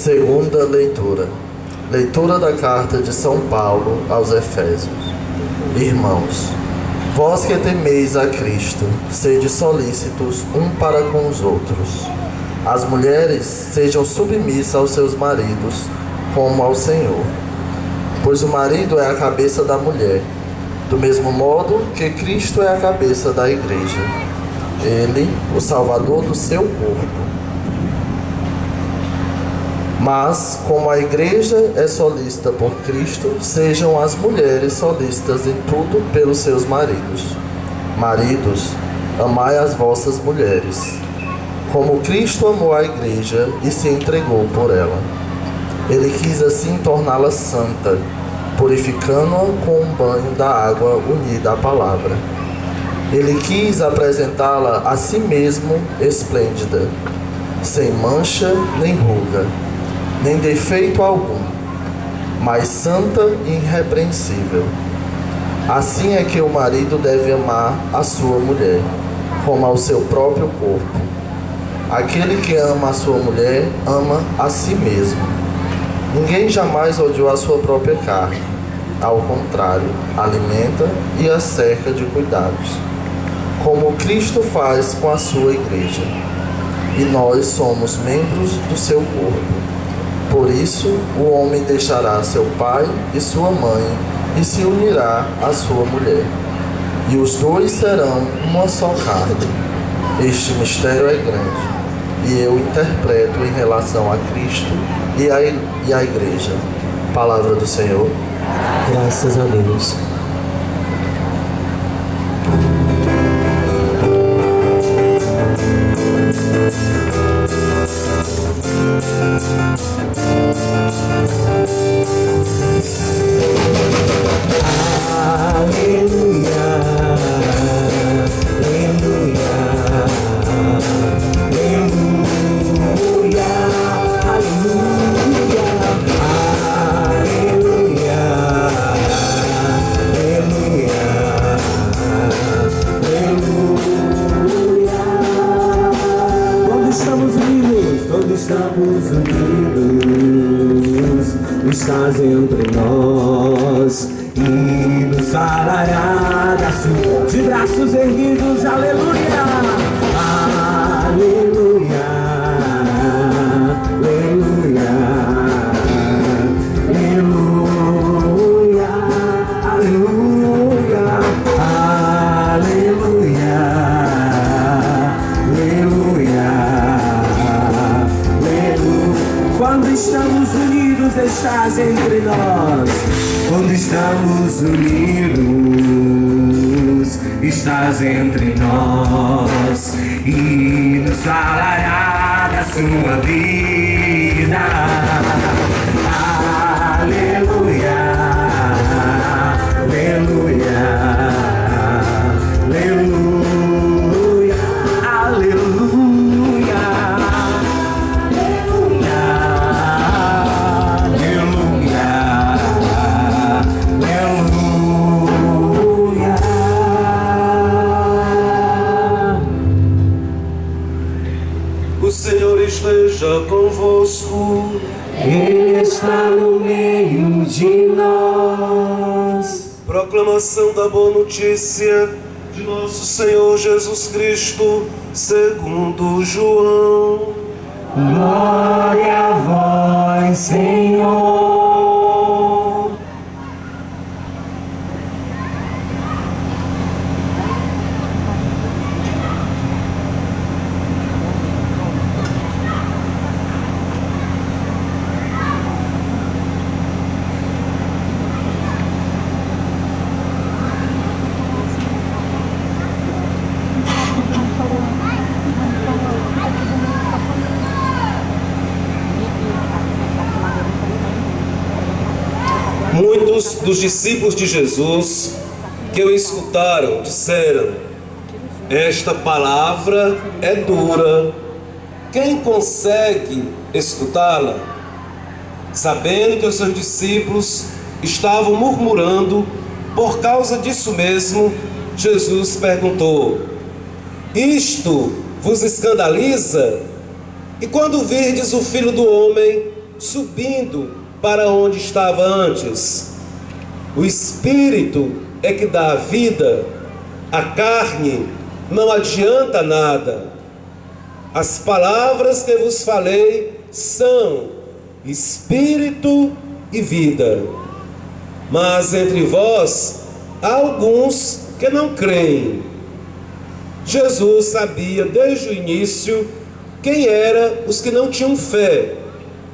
Segunda leitura. Leitura da carta de São Paulo aos Efésios. Irmãos, vós que temeis a Cristo, sede solícitos um para com os outros. As mulheres sejam submissas aos seus maridos, como ao Senhor. Pois o marido é a cabeça da mulher, do mesmo modo que Cristo é a cabeça da igreja. Ele, o Salvador do seu corpo. Mas, como a igreja é solícita por Cristo, sejam as mulheres solícitas em tudo pelos seus maridos. Maridos, amai as vossas mulheres, como Cristo amou a igreja e se entregou por ela. Ele quis assim torná-la santa, purificando-a com um banho da água unida à palavra. Ele quis apresentá-la a si mesmo esplêndida, sem mancha nem ruga, nem defeito algum, mas santa e irrepreensível. Assim é que o marido deve amar a sua mulher, como ao seu próprio corpo. Aquele que ama a sua mulher, ama a si mesmo. Ninguém jamais odiou a sua própria carne. Ao contrário, alimenta e a cerca de cuidados, como Cristo faz com a sua igreja. E nós somos membros do seu corpo. Por isso, o homem deixará seu pai e sua mãe e se unirá à sua mulher. E os dois serão uma só carne. Este mistério é grande, e eu interpreto em relação a Cristo e à igreja. Palavra do Senhor. Graças a Deus. Estamos unidos, estás entre nós e nos falará de braços erguidos, aleluia, aleluia, aleluia, aleluia, aleluia, aleluia, aleluia. Quando estamos unidos, estás entre nós. Quando estamos unidos, estás entre nós e nos falará da sua vida. Aleluia, aleluia, aleluia, aleluia. O Senhor esteja convosco. Ele está no meio de nós. Proclamação da boa notícia de nosso Senhor Jesus Cristo, segundo João. Glória a vós, Senhor. Muitos dos discípulos de Jesus que o escutaram disseram: esta palavra é dura, quem consegue escutá-la? Sabendo que os seus discípulos estavam murmurando por causa disso mesmo, Jesus perguntou: isto vos escandaliza? E quando virdes o Filho do Homem subindo para onde estava antes. O Espírito é que dá a vida, a carne não adianta nada. As palavras que vos falei são Espírito e vida. Mas entre vós há alguns que não creem. Jesus sabia desde o início quem eram os que não tinham fé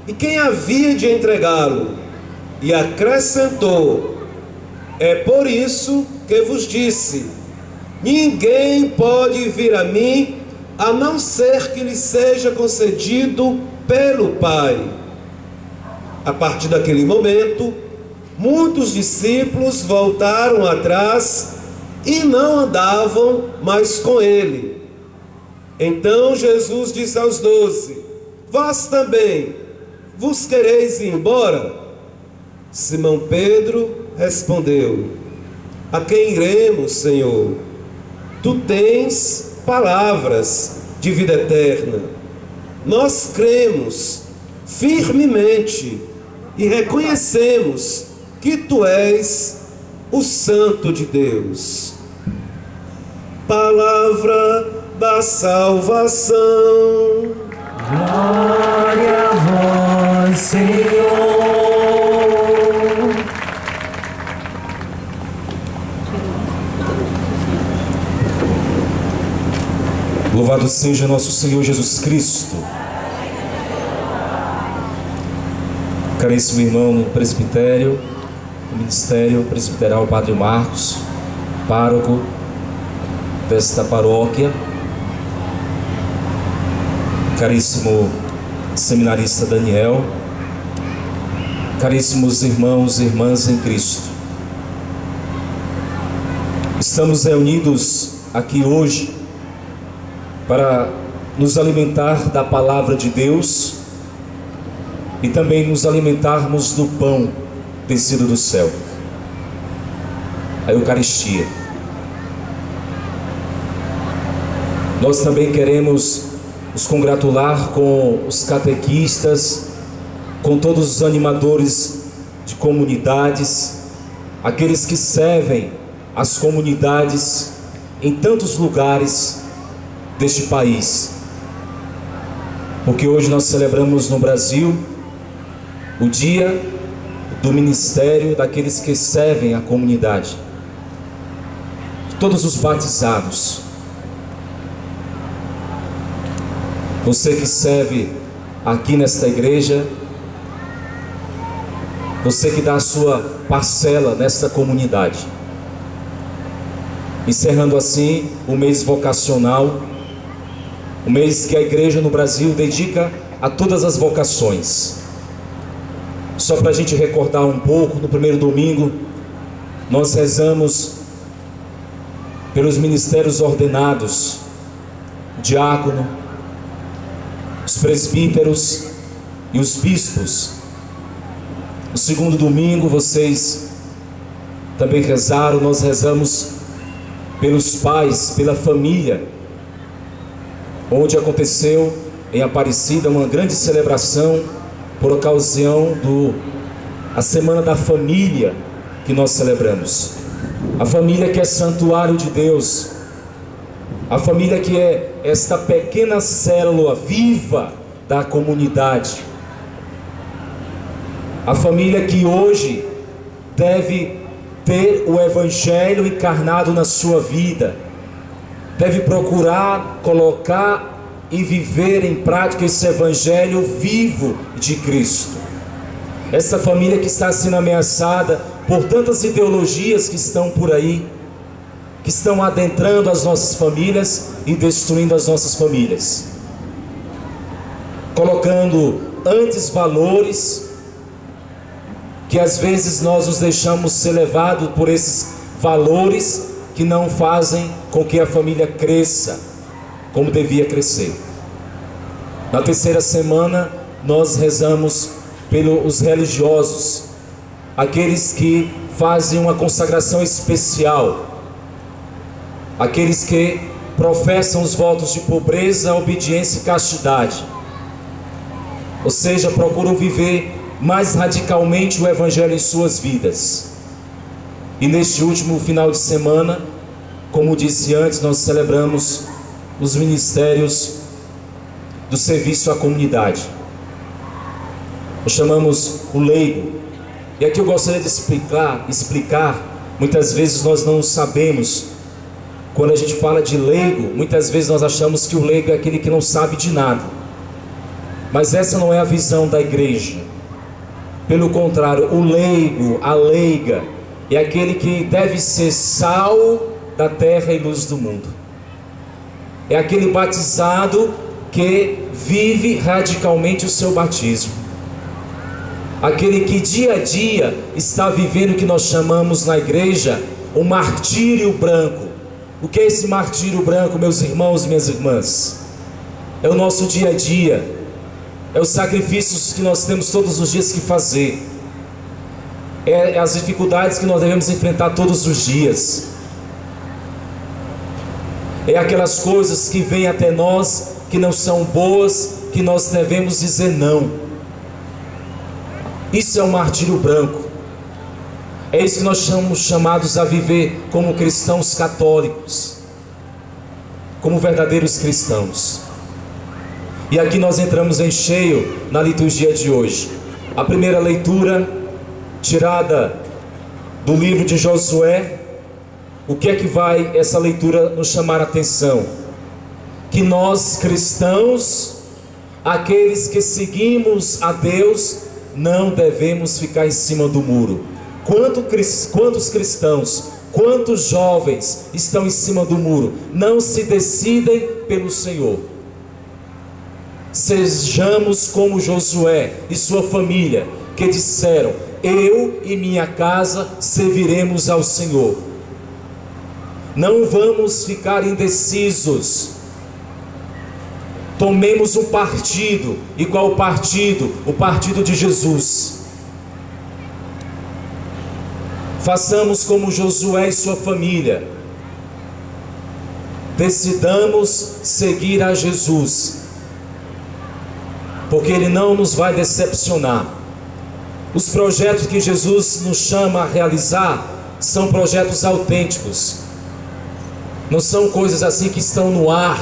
e quem havia de entregá-lo, e acrescentou: é por isso que vos disse: ninguém pode vir a mim a não ser que lhe seja concedido pelo Pai. A partir daquele momento, muitos discípulos voltaram atrás e não andavam mais com ele. Então Jesus disse aos 12: vós também vos quereis ir embora? Simão Pedro respondeu: a quem iremos, Senhor? Tu tens palavras de vida eterna. Nós cremos firmemente e reconhecemos que tu és o Santo de Deus. Palavra da salvação. Glória a vós, Senhor. Louvado seja nosso Senhor Jesus Cristo. Caríssimo irmão no presbitério, no ministério presbiteral Padre Marcos, pároco desta paróquia, caríssimo seminarista Daniel, caríssimos irmãos e irmãs em Cristo. Estamos reunidos aqui hoje para nos alimentar da palavra de Deus e também nos alimentarmos do pão descido do céu, a Eucaristia. Nós também queremos nos congratular com os catequistas, com todos os animadores de comunidades, aqueles que servem as comunidades em tantos lugares deste país, porque hoje nós celebramos no Brasil o dia do ministério daqueles que servem a comunidade, todos os batizados. Você que serve aqui nesta igreja, você que dá a sua parcela nesta comunidade, encerrando assim o mês vocacional, o mês que a igreja no Brasil dedica a todas as vocações. Só para a gente recordar um pouco, no primeiro domingo nós rezamos pelos ministérios ordenados, o diácono, os presbíteros e os bispos. No segundo domingo vocês também rezaram, nós rezamos pelos pais, pela família, onde aconteceu em Aparecida uma grande celebração por ocasião da Semana da Família que nós celebramos. A família que é santuário de Deus, a família que é esta pequena célula viva da comunidade, a família que hoje deve ter o Evangelho encarnado na sua vida, deve procurar colocar e viver em prática esse Evangelho vivo de Cristo. Essa família que está sendo ameaçada por tantas ideologias que estão por aí, que estão adentrando as nossas famílias e destruindo as nossas famílias, colocando antes valores que às vezes nós nos deixamos ser levados por esses valores que não fazem com que a família cresça como devia crescer. Na terceira semana nós rezamos pelos religiosos, aqueles que fazem uma consagração especial, aqueles que professam os votos de pobreza, obediência e castidade. ou seja, procuram viver mais radicalmente o Evangelho em suas vidas. E neste último final de semana, como disse antes, nós celebramos os ministérios do serviço à comunidade. Nós chamamos o leigo. E aqui eu gostaria de explicar, muitas vezes nós não sabemos. Quando a gente fala de leigo, muitas vezes nós achamos que o leigo é aquele que não sabe de nada. Mas essa não é a visão da igreja. Pelo contrário, o leigo, a leiga, é aquele que deve ser sal da terra e luz do mundo. É aquele batizado que vive radicalmente o seu batismo. Aquele que dia a dia está vivendo o que nós chamamos na igreja o martírio branco. O que é esse martírio branco, meus irmãos e minhas irmãs? É o nosso dia a dia, é os sacrifícios que nós temos todos os dias que fazer, é as dificuldades que nós devemos enfrentar todos os dias, é aquelas coisas que vêm até nós que não são boas, que nós devemos dizer não. Isso é um martírio branco. É isso que nós somos chamados a viver como cristãos católicos, como verdadeiros cristãos. E aqui nós entramos em cheio na liturgia de hoje. A primeira leitura, tirada do livro de Josué. O que é que vai essa leitura nos chamar a atenção? Que nós cristãos, aqueles que seguimos a Deus, não devemos ficar em cima do muro. Quantos cristãos, quantos jovens estão em cima do muro, não se decidem pelo Senhor? Sejamos como Josué e sua família, que disseram: eu e minha casa serviremos ao Senhor. Não vamos ficar indecisos. Tomemos um partido. E qual o partido? O partido de Jesus. Façamos como Josué e sua família. Decidamos seguir a Jesus, porque Ele não nos vai decepcionar. Os projetos que Jesus nos chama a realizar são projetos autênticos. Não são coisas assim que estão no ar.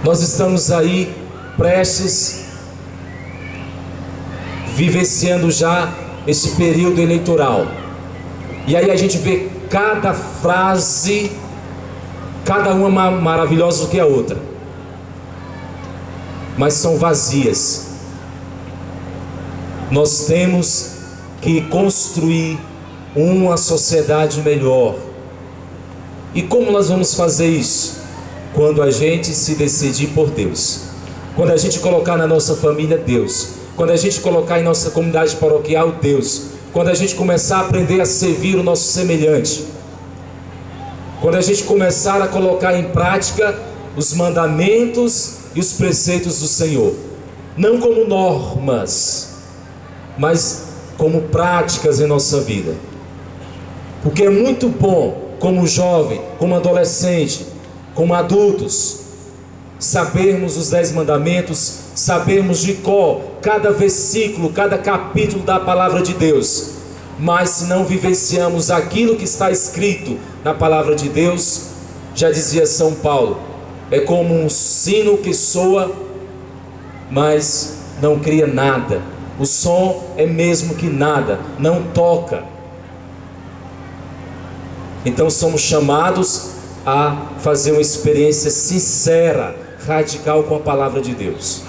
Nós estamos aí prestes, vivenciando já esse período eleitoral. E aí a gente vê cada frase, cada uma maravilhosa do que a outra, mas são vazias. Nós temos que construir uma sociedade melhor. E como nós vamos fazer isso? Quando a gente se decidir por Deus, quando a gente colocar na nossa família Deus, quando a gente colocar em nossa comunidade paroquial Deus, quando a gente começar a aprender a servir o nosso semelhante, quando a gente começar a colocar em prática os mandamentos e os preceitos do Senhor, não como normas, mas como práticas em nossa vida. Porque é muito bom, como jovem, como adolescente, como adultos, sabermos os 10 mandamentos, sabermos de cor cada versículo, cada capítulo da palavra de Deus. Mas se não vivenciamos aquilo que está escrito na palavra de Deus, já dizia São Paulo, é como um sino que soa, mas não cria nada. O som é mesmo que nada, não toca. Então somos chamados a fazer uma experiência sincera, radical com a palavra de Deus.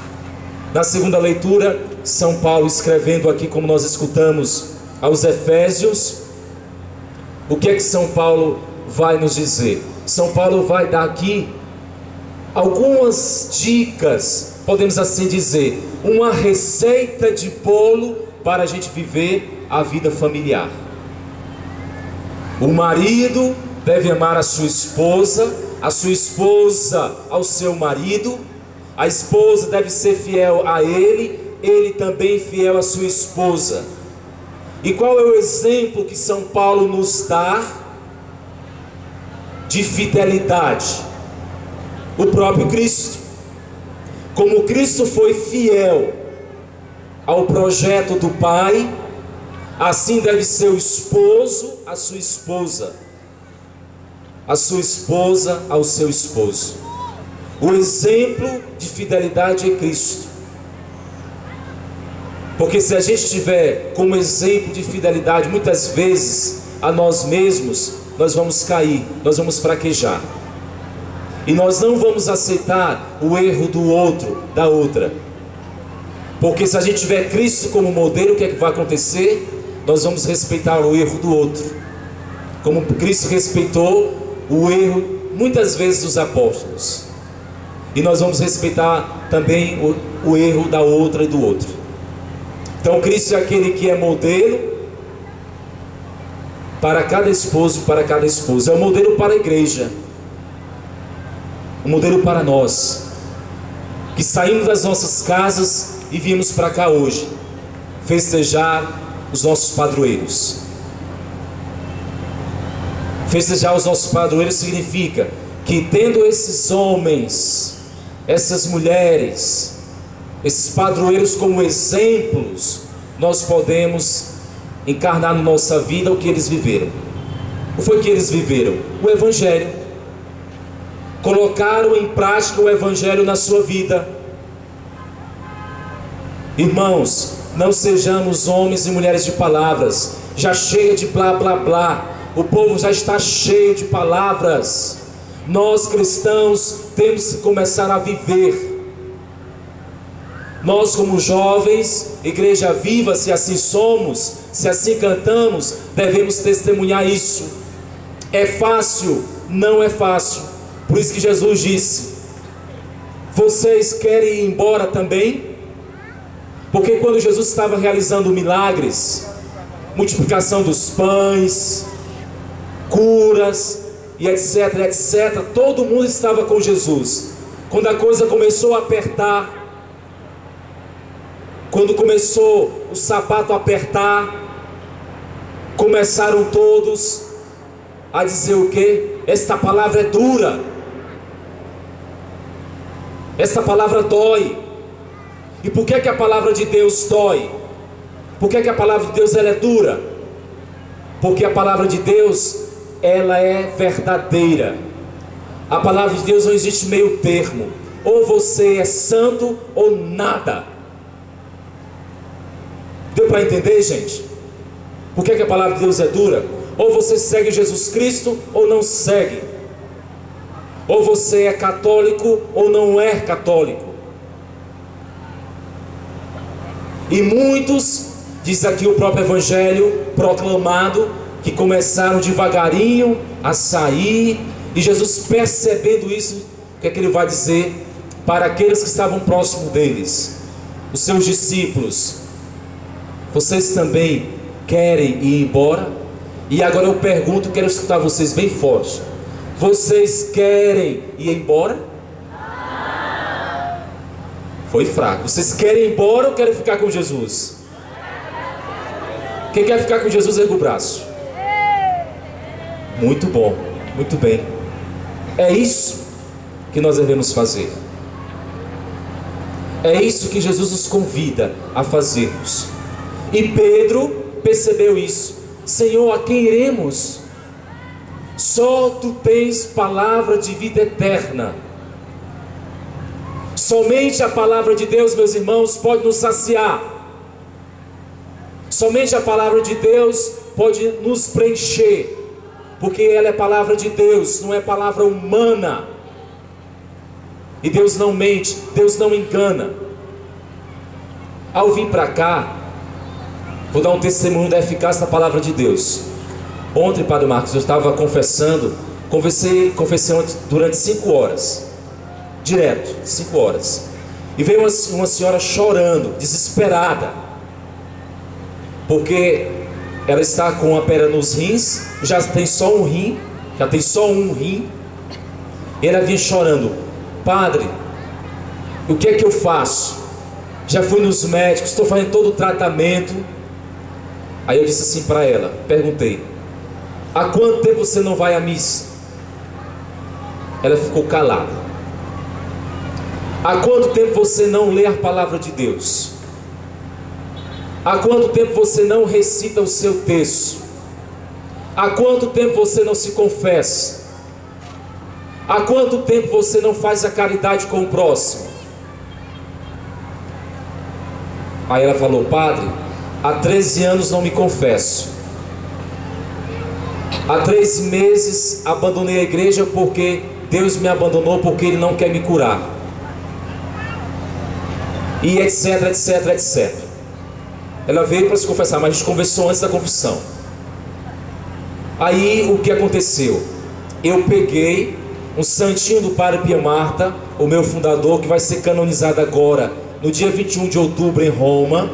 Na segunda leitura, São Paulo escrevendo aqui, como nós escutamos, aos Efésios, o que é que São Paulo vai nos dizer? São Paulo vai dar aqui algumas dicas, podemos assim dizer, uma receita de bolo para a gente viver a vida familiar. O marido deve amar a sua esposa ao seu marido, a esposa deve ser fiel a ele também fiel à sua esposa. E qual é o exemplo que São Paulo nos dá de fidelidade? O próprio Cristo. Como Cristo foi fiel ao projeto do Pai, assim deve ser o esposo à sua esposa, a sua esposa ao seu esposo. O exemplo de fidelidade é Cristo. Porque se a gente tiver como exemplo de fidelidade, muitas vezes, a nós mesmos, nós vamos cair, nós vamos fraquejar. E nós não vamos aceitar o erro do outro, da outra. Porque se a gente tiver Cristo como modelo, o que é que vai acontecer? Nós vamos respeitar o erro do outro. Como Cristo respeitou o erro, muitas vezes, dos apóstolos. E nós vamos respeitar também o erro da outra e do outro. Então Cristo é aquele que é modelo para cada esposo e para cada esposa. É o modelo para a igreja. O modelo para nós, que saímos das nossas casas e viemos para cá hoje festejar os nossos padroeiros. Festejar os nossos padroeiros significa que, tendo esses homens, essas mulheres, esses padroeiros como exemplos, nós podemos encarnar na nossa vida o que eles viveram. O que foi que eles viveram? O Evangelho. Colocaram em prática o Evangelho na sua vida. Irmãos, não sejamos homens e mulheres de palavras, já cheia de blá blá blá. O povo já está cheio de palavras. Nós cristãos temos que começar a viver. Nós, como jovens, igreja viva, se assim somos, se assim cantamos, devemos testemunhar isso. É fácil? Não é fácil. Por isso que Jesus disse: vocês querem ir embora também? Porque quando Jesus estava realizando milagres, multiplicação dos pães, curas e etc, etc, todo mundo estava com Jesus. Quando a coisa começou a apertar, quando começou o sapato a apertar, começaram todos a dizer o quê? Esta palavra é dura, esta palavra dói. E por que que a palavra de Deus dói? Por que que a palavra de Deus ela é dura? Porque a palavra de Deus, ela é verdadeira. A palavra de Deus não existe meio termo. Ou você é santo ou nada. Deu para entender, gente? Por que que a palavra de Deus é dura? Ou você segue Jesus Cristo ou não segue. Ou você é católico ou não é católico. E muitos, diz aqui o próprio Evangelho proclamado, que começaram devagarinho a sair. E Jesus, percebendo isso, o que é que ele vai dizer para aqueles que estavam próximo deles, os seus discípulos? Vocês também querem ir embora? E agora eu pergunto, quero escutar vocês bem forte: vocês querem ir embora? Foi fraco. Vocês querem ir embora ou querem ficar com Jesus? Quem quer ficar com Jesus, erga o braço. Muito bom, muito bem. É isso que nós devemos fazer. É isso que Jesus nos convida a fazermos. E Pedro percebeu isso. Senhor, a quem iremos? Só tu tens palavra de vida eterna. Somente a palavra de Deus, meus irmãos, pode nos saciar. Somente a palavra de Deus pode nos preencher. Porque ela é palavra de Deus, não é palavra humana. E Deus não mente, Deus não engana. Ao vir para cá, vou dar um testemunho da eficácia da palavra de Deus. Ontem, Padre Marcos, eu estava conversei durante 5 horas. Direto, 5 horas. E veio uma senhora chorando, desesperada, porque ela está com uma pedra nos rins, já tem só um rim, e ela vinha chorando: padre, o que é que eu faço? Já fui nos médicos, estou fazendo todo o tratamento. Aí eu disse assim para ela, perguntei: há quanto tempo você não vai à missa? Ela ficou calada. Há quanto tempo você não lê a palavra de Deus? Há quanto tempo você não recita o seu texto? Há quanto tempo você não se confessa? Há quanto tempo você não faz a caridade com o próximo? Aí ela falou: padre, há 13 anos não me confesso. Há 3 meses abandonei a igreja porque Deus me abandonou, porque Ele não quer me curar. E etc, etc, etc. Ela veio para se confessar, mas a gente conversou antes da confissão. Aí o que aconteceu? Eu peguei um santinho do Padre Pia Marta, o meu fundador, que vai ser canonizado agora, no dia 21 de outubro em Roma,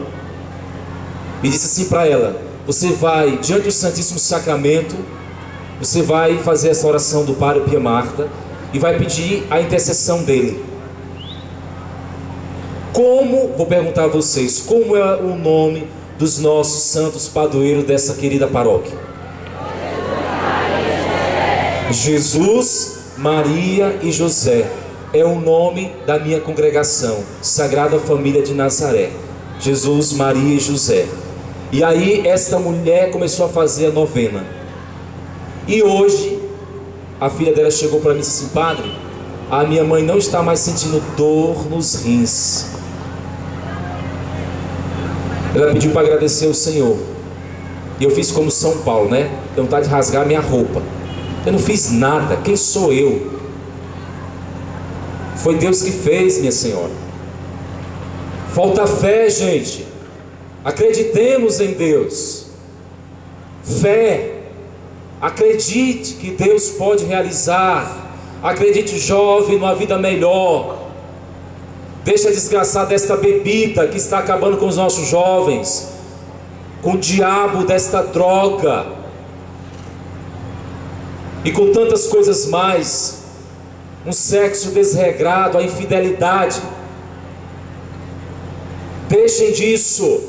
e disse assim para ela: você vai diante do Santíssimo Sacramento, você vai fazer essa oração do Padre Pia Marta e vai pedir a intercessão dele. Vou perguntar a vocês, como é o nome dos nossos santos padroeiros dessa querida paróquia? Jesus, Maria e José. É o nome da minha congregação, Sagrada Família de Nazaré. Jesus, Maria e José. E aí esta mulher começou a fazer a novena. E hoje a filha dela chegou para mim e disse assim: padre, a minha mãe não está mais sentindo dor nos rins. Ela pediu para agradecer ao Senhor. E eu fiz como São Paulo, né? Tenho vontade de rasgar minha roupa. Eu não fiz nada. Quem sou eu? Foi Deus que fez, minha senhora. Falta fé, gente. Acreditemos em Deus. Fé. Acredite que Deus pode realizar. Acredite, jovem, numa vida melhor. Deixa a desgraçada desta bebida que está acabando com os nossos jovens, com o diabo desta droga e com tantas coisas mais. Um sexo desregrado, a infidelidade. Deixem disso.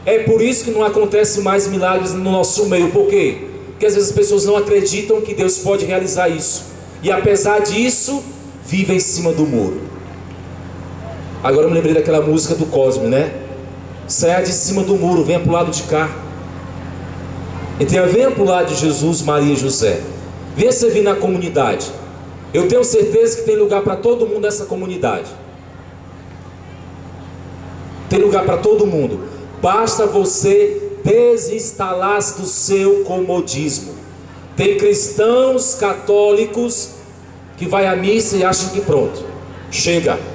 É por isso que não acontece mais milagres no nosso meio. Por quê? Porque às vezes as pessoas não acreditam que Deus pode realizar isso, e apesar disso vivem em cima do muro. Agora eu me lembrei daquela música do Cosme, né? Saia de cima do muro, venha para o lado de cá. Então venha para o lado de Jesus, Maria e José. Venha servir na comunidade. Eu tenho certeza que tem lugar para todo mundo nessa comunidade. Tem lugar para todo mundo. Basta você desinstalar-se do seu comodismo. Tem cristãos católicos que vai à missa e acham que pronto, chega.